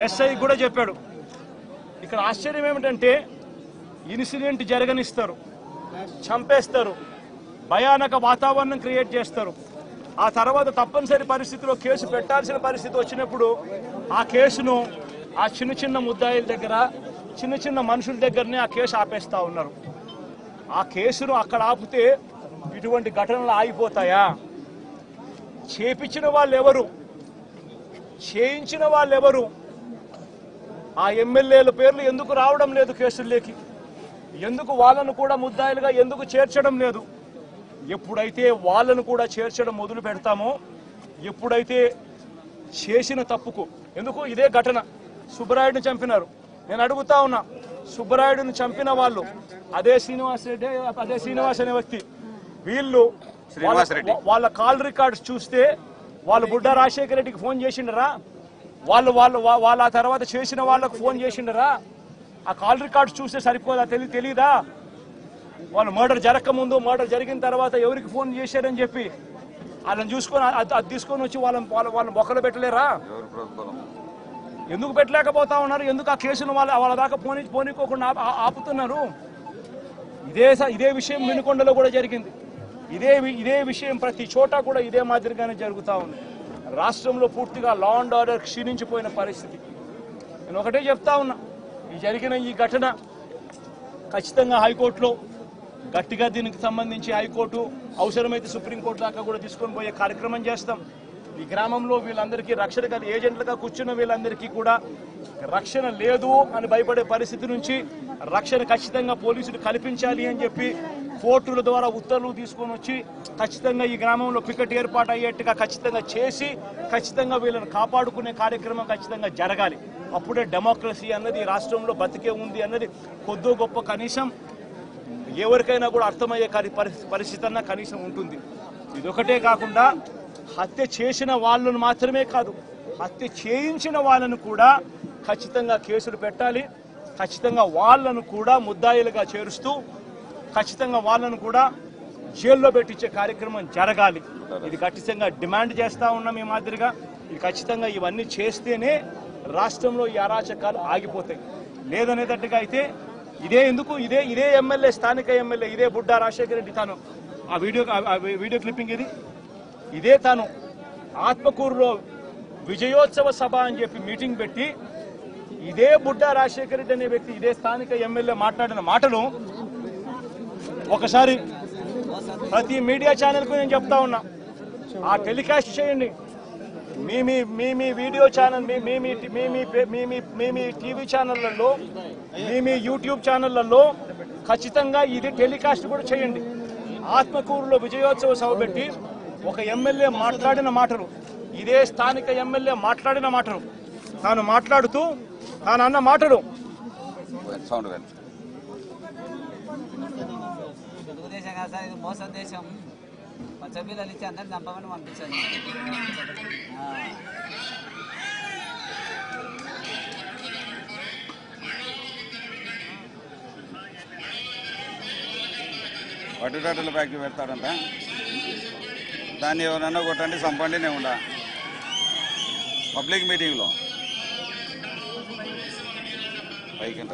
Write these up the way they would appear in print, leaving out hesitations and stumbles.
SI కూడా చెప్పాడు. ఇక్కడ ఆశ్చర్యం ఏమిటంటే ఇన్సిడెంట్ జరగనిస్తారు, చంపేస్తారు, భయానక వాతావరణం క్రియేట్ చేస్తారు. ఆ తర్వాత తప్పనిసరి పరిస్థితిలో కేసు పెట్టాల్సిన పరిస్థితి వచ్చినప్పుడు ఆ కేసును ఆ చిన్న చిన్న ముద్దాయిల దగ్గర, చిన్న చిన్న మనుషుల దగ్గరనే ఆ కేసు ఆపేస్తా ఉన్నారు. ఆ కేసును అక్కడ ఆపితే ఇటువంటి ఘటనలు ఆగిపోతాయా? చేపించిన వాళ్ళు ఎవరు, చేయించిన వాళ్ళు ఎవరు? ఆ ఎమ్మెల్యేల పేర్లు ఎందుకు రావడం లేదు కేసుల్లోకి? ఎందుకు వాళ్ళను కూడా ముద్దాయిలుగా ఎందుకు చేర్చడం లేదు? ఎప్పుడైతే వాళ్ళను కూడా చేర్చడం మొదలు పెడతామో, ఎప్పుడైతే చేసిన తప్పుకు, ఎందుకు ఇదే ఘటన సుబ్బరాయుడిని చంపినారు. నేను అడుగుతా ఉన్నా, సుబ్బరాయుడిని చంపిన వాళ్ళు అదే శ్రీనివాస్ అనే వ్యక్తి, వీళ్ళు వాళ్ళ కాల్ రికార్డ్స్ చూస్తే వాళ్ళు బుడ్డా రాజశేఖర రెడ్డికి ఫోన్ చేసిండరా? వాళ్ళ ఆ తర్వాత చేసిన వాళ్ళకు ఫోన్ చేసిండరా? ఆ కాల్ రికార్డ్స్ చూస్తే సరిపోదా? తెలీదా? వాళ్ళు మర్డర్ జరగకముందు, మర్డర్ జరిగిన తర్వాత ఎవరికి ఫోన్ చేశారని చెప్పి వాళ్ళని చూసుకొని అది తీసుకొని వచ్చి వాళ్ళని బొక్కలు పెట్టలేరా? ఎందుకు పెట్టలేకపోతా ఉన్నారు? ఎందుకు ఆ కేసును వాళ్ళ దాకా పోనీకోకుండా ఆపుతున్నారు? ఇదే విషయం వినుకొండలో కూడా జరిగింది. ఇదే విషయం ప్రతి చోట కూడా ఇదే మాదిరిగానే జరుగుతూ ఉంది. రాష్ట్రంలో పూర్తిగా లా అండ్ ఆర్డర్ క్షీణించిపోయిన పరిస్థితి. నేను ఒకటే చెప్తా ఉన్నా, జరిగిన ఈ ఘటన ఖచ్చితంగా హైకోర్టులో గట్టిగా దీనికి సంబంధించి హైకోర్టు అవసరమైతే సుప్రీంకోర్టు దాకా కూడా తీసుకొని పోయే కార్యక్రమం చేస్తాం. ఈ గ్రామంలో వీళ్ళందరికీ రక్షణ కాదు, ఏజెంట్లుగా కూర్చున్న వీళ్ళందరికీ కూడా రక్షణ లేదు అని భయపడే పరిస్థితి నుంచి రక్షణ ఖచ్చితంగా పోలీసులు కల్పించాలి అని చెప్పి కోర్టుల ద్వారా ఉత్తర్వులు తీసుకొని వచ్చి ఖచ్చితంగా ఈ గ్రామంలో పికెట్ ఏర్పాటు అయ్యేట్టుగా ఖచ్చితంగా చేసి ఖచ్చితంగా వీళ్ళని కాపాడుకునే కార్యక్రమం ఖచ్చితంగా జరగాలి. అప్పుడే డెమోక్రసీ అన్నది రాష్ట్రంలో బతికే ఉంది అన్నది కొద్దో గొప్ప కనీసం ఎవరికైనా కూడా అర్థమయ్యే పరిస్థితి అన్న కనీసం ఉంటుంది. ఇదొకటే కాకుండా హత్య చేసిన వాళ్ళను మాత్రమే కాదు, హత్య చేయించిన వాళ్ళను కూడా ఖచ్చితంగా కేసులు పెట్టాలి. ఖచ్చితంగా వాళ్ళను కూడా ముద్దాయిలుగా చేరుస్తూ ఖచ్చితంగా వాళ్ళను కూడా జైల్లో పెట్టించే కార్యక్రమం జరగాలి. ఇది ఖచ్చితంగా డిమాండ్ చేస్తూ ఉన్నాం. ఈ మాదిరిగా ఇది ఖచ్చితంగా ఇవన్నీ చేస్తేనే రాష్ట్రంలో ఈ అరాచకాలు ఆగిపోతాయి. లేదనేటట్టుగా అయితే ఇదే ఎమ్మెల్యే, స్థానిక ఎమ్మెల్యే, ఇదే బుడ్డా రాజశేఖర రెడ్డి, తాను ఆ వీడియో క్లిప్పింగ్ ఇదే తాను ఆత్మకూరులో విజయోత్సవ సభ అని చెప్పి మీటింగ్ పెట్టి ఇదే బుడ్డా రాజశేఖర రెడ్డి అనే వ్యక్తి, ఇదే స్థానిక ఎమ్మెల్యే మాట్లాడిన మాటలు ఒకసారి ప్రతి మీడియా ఛానల్కు నేను చెప్తా ఉన్నా, ఆ టెలికాస్ట్ చేయండి. మీ వీడియో ఛానల్, మీ టీవీ ఛానళ్లలో, మీ యూట్యూబ్ ఛానళ్లలో ఖచ్చితంగా ఇది టెలికాస్ట్ కూడా చేయండి. ఆత్మకూరులో విజయోత్సవ సభ పెట్టి ఒక ఎమ్మెల్యే మాట్లాడిన మాటలు, ఇదే స్థానిక ఎమ్మెల్యే మాట్లాడిన మాటలు, తాను మాట్లాడుతూ తాను అన్న మాటలు తెలుగుదేశం కాదు సార్, ఇది మోసం దేశం. పచ్చ పిల్లలు ఇచ్చి అందరిని చంపమని పంపించారు. వడ్డీటాటల ఫ్యాక్టరీ పెడతాడంట, దాన్ని ఎవరన్నా కొట్టండి చంపండి నేను ఉండా పబ్లిక్ మీటింగ్లో పైకి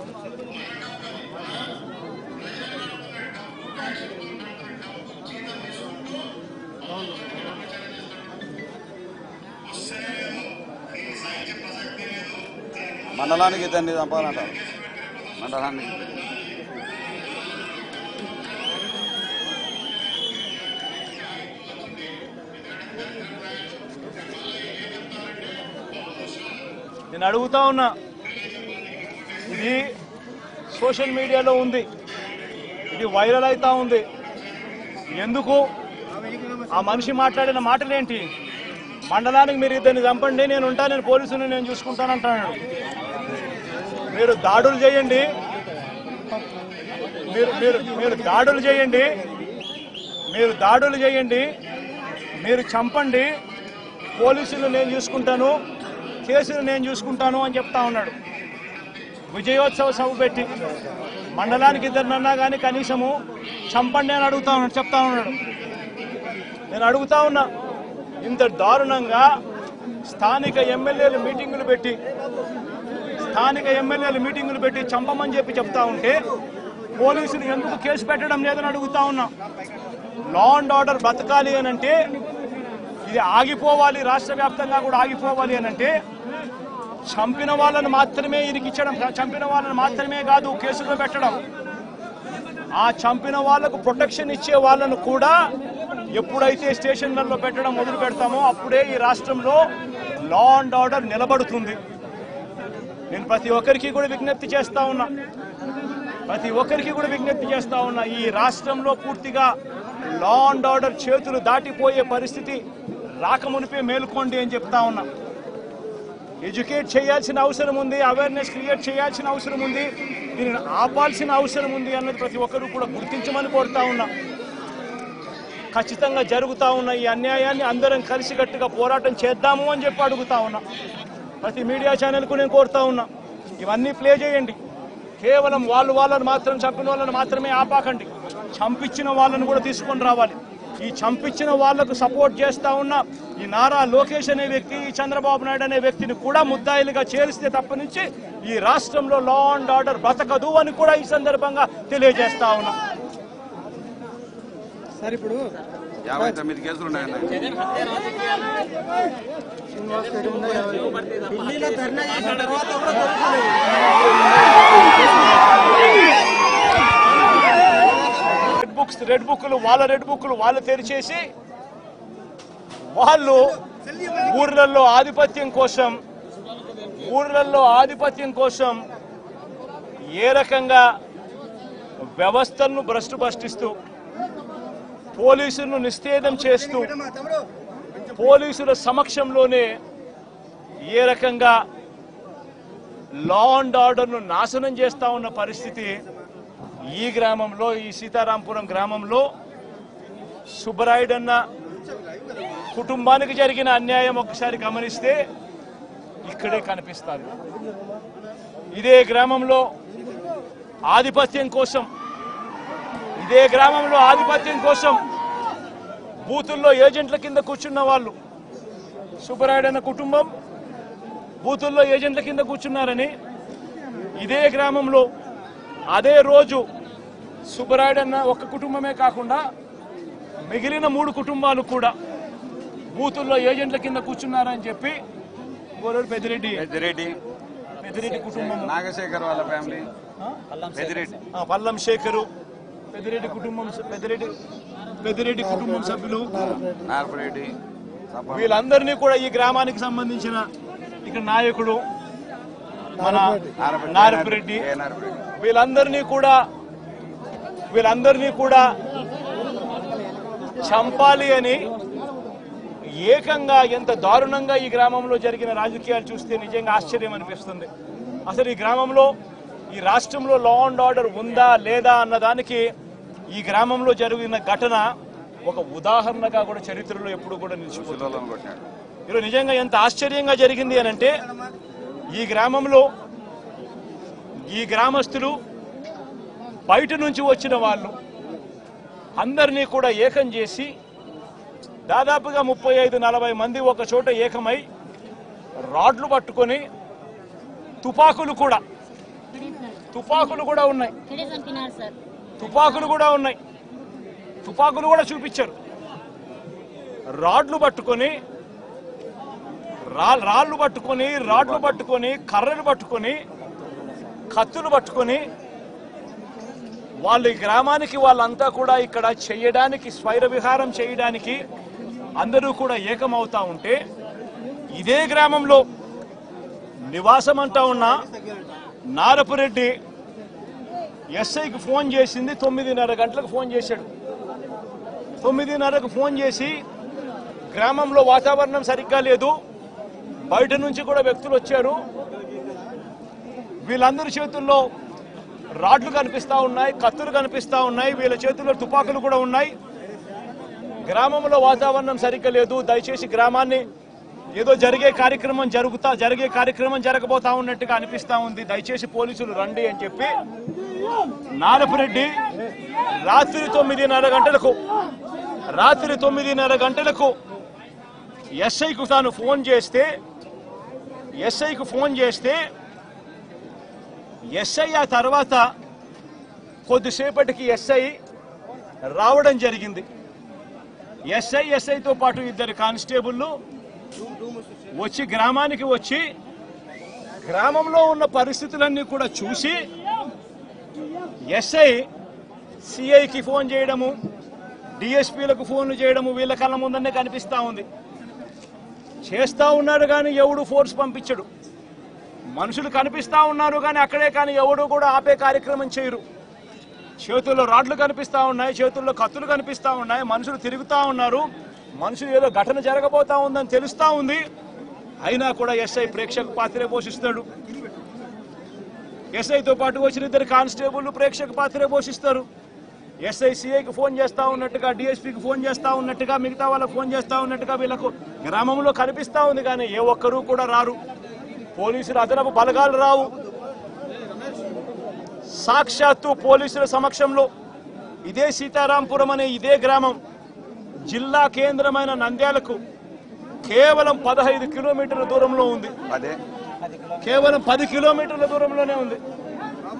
మండలానికి ఇద్దరిని చంపాలంటారు. మండలానికి నేను అడుగుతా ఉన్నా, ఇది సోషల్ మీడియాలో ఉంది, ఇది వైరల్ అవుతా ఉంది. ఎందుకు? ఆ మనిషి మాట్లాడిన మాటలేంటి? మండలానికి మీరు ఇద్దరిని చంపండి, నేను ఉంటాను, నేను పోలీసుని నేను చూసుకుంటానంటున్నాడు. మీరు దాడులు చేయండి, మీరు దాడులు చేయండి, మీరు చంపండి, పోలీసులు నేను చూసుకుంటాను, కేసులు నేను చూసుకుంటాను అని చెప్తా ఉన్నాడు. విజయోత్సవ సభ పెట్టి మండలానికి ఇద్దరినన్నా కానీ కనీసము చంపండి అని చెప్తా ఉన్నాడు. నేను అడుగుతా ఉన్నా, ఇంత దారుణంగా స్థానిక ఎమ్మెల్యేలు మీటింగులు పెట్టి స్థానిక ఎమ్మెల్యేలు మీటింగులు పెట్టి చంపమని చెప్పి చెప్తా ఉంటే పోలీసులు ఎందుకు కేసు పెట్టడం లేదని అడుగుతా ఉన్నా. లా అండ్ ఆర్డర్ బతకాలి అని అంటే, ఇది ఆగిపోవాలి, రాష్ట్ర వ్యాప్తంగా కూడా ఆగిపోవాలి అని అంటే చంపిన వాళ్ళని మాత్రమే ఇరికించడం, చంపిన వాళ్ళని మాత్రమే కాదు కేసులో పెట్టడం, ఆ చంపిన వాళ్లకు ప్రొటెక్షన్ ఇచ్చే వాళ్ళను కూడా ఎప్పుడైతే స్టేషన్లలో పెట్టడం మొదలు పెడతామో అప్పుడే ఈ రాష్ట్రంలో లా అండ్ ఆర్డర్ నిలబడుతుంది. నేను ప్రతి ఒక్కరికి కూడా విజ్ఞప్తి చేస్తా ఉన్నా, ఈ రాష్ట్రంలో పూర్తిగా లా అండ్ ఆర్డర్ చేతులు దాటిపోయే పరిస్థితి రాకమునిపే మేలుకోండి అని చెప్తా ఉన్నా. ఎడ్యుకేట్ చేయాల్సిన అవసరం ఉంది, అవేర్నెస్ క్రియేట్ చేయాల్సిన అవసరం ఉంది, దీనిని ఆపాల్సిన అవసరం ఉంది అన్నది ప్రతి ఒక్కరూ కూడా గుర్తించమని కోరుతా ఉన్నా. ఖచ్చితంగా జరుగుతా ఉన్న ఈ అన్యాయాన్ని అందరం కలిసికట్టుగా పోరాటం చేద్దాము అని చెప్పి అడుగుతా ఉన్నా. ప్రతి మీడియా ఛానల్కు నేను కోరుతా ఉన్నా, ఇవన్నీ ప్లే చేయండి. కేవలం వాళ్ళని మాత్రం చంపిన వాళ్ళని మాత్రమే ఆపాకండి, చంపించిన వాళ్ళని కూడా తీసుకొని రావాలి. ఈ చంపించిన వాళ్లకు సపోర్ట్ చేస్తా ఉన్న ఈ నారా లోకేష్ అనే వ్యక్తి, ఈ చంద్రబాబు నాయుడు అనే వ్యక్తిని కూడా ముద్దాయిలుగా చేరిస్తే తప్ప నుంచి ఈ రాష్ట్రంలో లా అండ్ ఆర్డర్ బతకదు అని కూడా ఈ సందర్భంగా తెలియజేస్తా ఉన్నా. సార్ ఇప్పుడు 59 కేసులు ఉన్నాయన్న. ఢిల్లీలో ధర్నా చేసిన తర్వాత కూడా రెడ్ బుక్లు వాళ్ళు తెరిచేసి వాళ్ళు ఊర్లలో ఆధిపత్యం కోసం ఏ రకంగా వ్యవస్థలను భ్రష్టుపట్టిస్తూ పోలీసులను నిస్తేదం చేస్తూ పోలీసుల సమక్షంలోనే ఏ రకంగా లా అండ్ ఆర్డర్ను నాశనం చేస్తా ఉన్న పరిస్థితి ఈ గ్రామంలో, ఈ సీతారాంపురం గ్రామంలో సుబ్బరాయుడన్న కుటుంబానికి జరిగిన అన్యాయం ఒకసారి గమనిస్తే ఇక్కడే కనిపిస్తుంది. ఇదే గ్రామంలో ఆధిపత్యం కోసం బూతుల్లో ఏజెంట్ల కింద కూర్చున్న వాళ్ళు, సుబ్బరాయుడన్న కుటుంబం బూతుల్లో ఏజెంట్ల కింద కూర్చున్నారని ఇదే గ్రామంలో అదే రోజు సుబ్బరాయుడన్న ఒక్క కుటుంబమే కాకుండా మిగిలిన 3 కుటుంబాలు కూడా బూతుల్లో ఏజెంట్ల కింద కూర్చున్నారని చెప్పి పెద్దిరెడ్డి కుటుంబం, నాగశేఖర్ వాళ్ళ ఫ్యామిలీ, పల్లం శేఖరు, పెద్దిరెడ్డి కుటుంబం సభ్యులు, నార్పరెడ్డి, వీళ్ళందరినీ కూడా ఈ గ్రామానికి సంబంధించిన ఇక్కడ నాయకుడు మన నారపరెడ్డి, వీళ్ళందరినీ కూడా చంపాలి అని ఏకంగా ఎంత దారుణంగా ఈ గ్రామంలో జరిగిన రాజకీయాలు చూస్తే నిజంగా ఆశ్చర్యం అనిపిస్తుంది. అసలు ఈ గ్రామంలో, ఈ రాష్ట్రంలో లా అండ్ ఆర్డర్ ఉందా లేదా అన్నదానికి ఈ గ్రామంలో జరిగిన ఘటన ఒక ఉదాహరణగా కూడా చరిత్రలో ఎప్పుడు కూడా నిలిచిపోతుంది. ఈరోజు నిజంగా ఎంత ఆశ్చర్యంగా జరిగింది అని అంటే, ఈ గ్రామంలో ఈ గ్రామస్తులు, బయట నుంచి వచ్చిన వాళ్ళు అందరినీ కూడా ఏకం చేసి దాదాపుగా 35-40 మంది ఒక చోట ఏకమై రాడ్లు పట్టుకొని తుపాకులు కూడా ఉన్నాయి, తుపాకులు కూడా చూపించారు. రాడ్లు పట్టుకొని కర్రలు పట్టుకొని కత్తులు పట్టుకొని వాళ్ళు ఈ గ్రామానికి వాళ్ళంతా కూడా ఇక్కడ చేయడానికి, స్వైర విహారం చేయడానికి అందరూ కూడా ఏకమవుతా ఉంటే, ఇదే గ్రామంలో నివాసం అంటా ఉన్న నారపురెడ్డి ఎస్ఐకి ఫోన్ చేసింది 9:30 గంటలకు ఫోన్ చేశాడు. 9:30కు ఫోన్ చేసి గ్రామంలో వాతావరణం సరిగ్గా లేదు, బయట నుంచి కూడా వ్యక్తులు వచ్చారు, వీళ్ళందరి చేతుల్లో రాడ్లు కనిపిస్తా ఉన్నాయి, కత్తులు కనిపిస్తా ఉన్నాయి, వీళ్ళ చేతుల్లో తుపాకులు కూడా ఉన్నాయి, గ్రామంలో వాతావరణం సరిగ్గా లేదు, దయచేసి గ్రామాన్ని ఏదో జరిగే కార్యక్రమం జరగబోతా ఉన్నట్టుగా అనిపిస్తా ఉంది, దయచేసి పోలీసులు రండి అని చెప్పి నారపురెడ్డి రాత్రి 9:30 గంటలకు ఎస్ఐకు తాను ఫోన్ చేస్తే ఎస్ఐ ఆ తర్వాత కొద్దిసేపటికి ఎస్ఐ రావడం జరిగింది. ఎస్ఐతో పాటు ఇద్దరు కానిస్టేబుళ్ళు వచ్చి గ్రామానికి వచ్చి గ్రామంలో ఉన్న పరిస్థితులన్నీ కూడా చూసి ఎస్ఐ సిఐకి ఫోన్ చేయడము, డిఎస్పీలకు ఫోన్లు చేయడము వీళ్ళ కళ్ళ ముందనే కనిపిస్తూ ఉంది. చేస్తూ ఉన్నాడు కానీ ఎవడు ఫోర్స్ పంపించడు. మనుషులు కనిపిస్తూ ఉన్నారు కానీ అక్కడే కానీ ఎవడు కూడా ఆపే కార్యక్రమం చేయరు. చేతుల్లో రాడ్లు కనిపిస్తూ ఉన్నాయి, చేతుల్లో కత్తులు కనిపిస్తూ ఉన్నాయి, మనుషులు తిరుగుతూ ఉన్నారు. మనుషులు ఏదో ఘటన జరగబోతా ఉందని తెలుస్తూ ఉంది. అయినా కూడా ఎస్ఐ ప్రేక్షక పాత్రే పోషిస్తాడు. ఎస్ఐతో పాటు వచ్చిన ఇద్దరు కానిస్టేబుల్ ప్రేక్షక పాత్రే పోషిస్తారు. ఎస్ఐ సిఐకి ఫోన్ చేస్తూ ఉన్నట్టుగా, డిఎస్పీకి ఫోన్ చేస్తూ ఉన్నట్టుగా, మిగతా వాళ్ళకి ఫోన్ చేస్తూ ఉన్నట్టుగా వీళ్ళకు గ్రామంలో కనిపిస్తూ ఉంది కానీ ఏ ఒక్కరూ కూడా రారు. పోలీసులు అదనపు బలగాలు రావు. సాక్షాత్తు పోలీసుల సమక్షంలో ఇదే సీతారాంపురం అనే ఇదే గ్రామం జిల్లా కేంద్రమైన నంద్యాలకు కేవలం 15 కిలోమీటర్ల దూరంలో ఉంది. కేవలం 10 కిలోమీటర్ల దూరంలోనే ఉంది.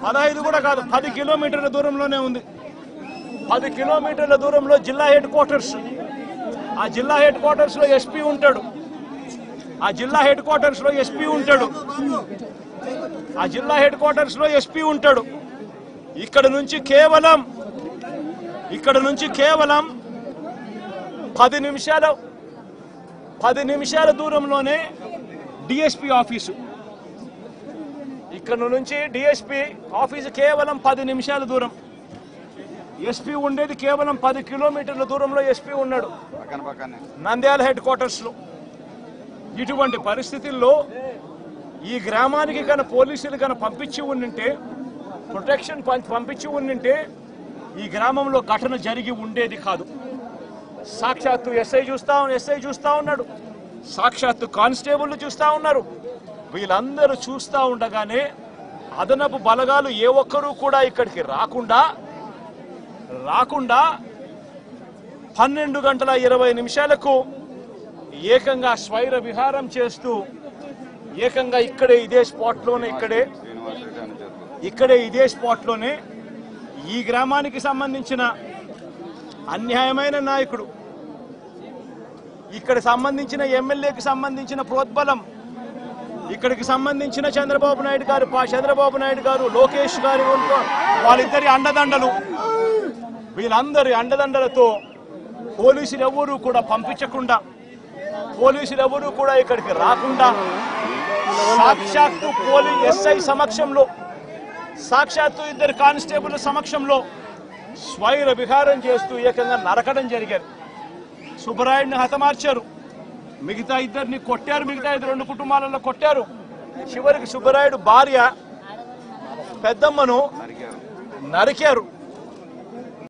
15 కూడా కాదు, 10 కిలోమీటర్ల దూరంలోనే ఉంది. 10 కిలోమీటర్ల దూరంలో జిల్లా హెడ్ క్వార్టర్స్. ఆ జిల్లా హెడ్ క్వార్టర్స్ లో ఎస్పీ ఉంటాడు. ఆ జిల్లా హెడ్ క్వార్టర్స్ లో ఎస్పీ ఉంటాడు. ఆ జిల్లా హెడ్ క్వార్టర్స్ లో ఎస్పీ ఉంటాడు. ఇక్కడ నుంచి కేవలం 10 నిమిషాల దూరంలోనే డిఎస్పీ ఆఫీసు. ఇక్కడ నుంచి డిఎస్పీ ఆఫీసు కేవలం 10 నిమిషాల దూరం. ఎస్పీ ఉండేది కేవలం 10 కిలోమీటర్ల దూరంలో ఎస్పీ ఉన్నాడు నంద్యాల హెడ్ క్వార్టర్స్ లో. ఇటువంటి పరిస్థితుల్లో ఈ గ్రామానికి కన్నా పోలీసులు కన్నా పంపించి ఉండింటే, ప్రొటెక్షన్ పంపించి ఉండింటే ఈ గ్రామంలో ఘటన జరిగి ఉండేది కాదు. సాక్షాత్తు ఎస్ఐ చూస్తా ఉన్నాడు, సాక్షాత్తు కానిస్టేబుల్ చూస్తా ఉన్నారు. వీళ్ళందరూ చూస్తా ఉండగానే అదనపు బలగాలు ఏ ఒక్కరూ కూడా ఇక్కడికి రాకుండా 12:20 ఏకంగా స్వైర విహారం చేస్తూ ఏకంగా ఇక్కడే ఇదే స్పాట్లోనే ఈ గ్రామానికి సంబంధించిన అన్యాయమైన నాయకుడు, ఇక్కడ సంబంధించిన ఎమ్మెల్యేకి సంబంధించిన ప్రోద్బలం, ఇక్కడికి సంబంధించిన చంద్రబాబు నాయుడు గారు లోకేష్ గారు వాళ్ళిద్దరి అండదండలు, వీళ్ళందరి అండదండలతో పోలీసులు ఎవరూ కూడా పంపించకుండా, పోలీసులు ఎవరూ కూడా ఇక్కడికి రాకుండా సాక్షాత్తు ఎస్ఐ సమక్షంలో, సాక్షాత్తు ఇద్దరు కానిస్టేబుల్ సమక్షంలో స్వైర విహారం చేస్తూ ఏకంగా నరకడం జరిగారు. సుబ్బరాయుడిని హతమార్చారు, మిగతా ఇద్దరిని కొట్టారు, మిగతా 2 కుటుంబాలలో కొట్టారు. చివరికి సుబ్బరాయుడు భార్య పెద్దమ్మను నరికారు.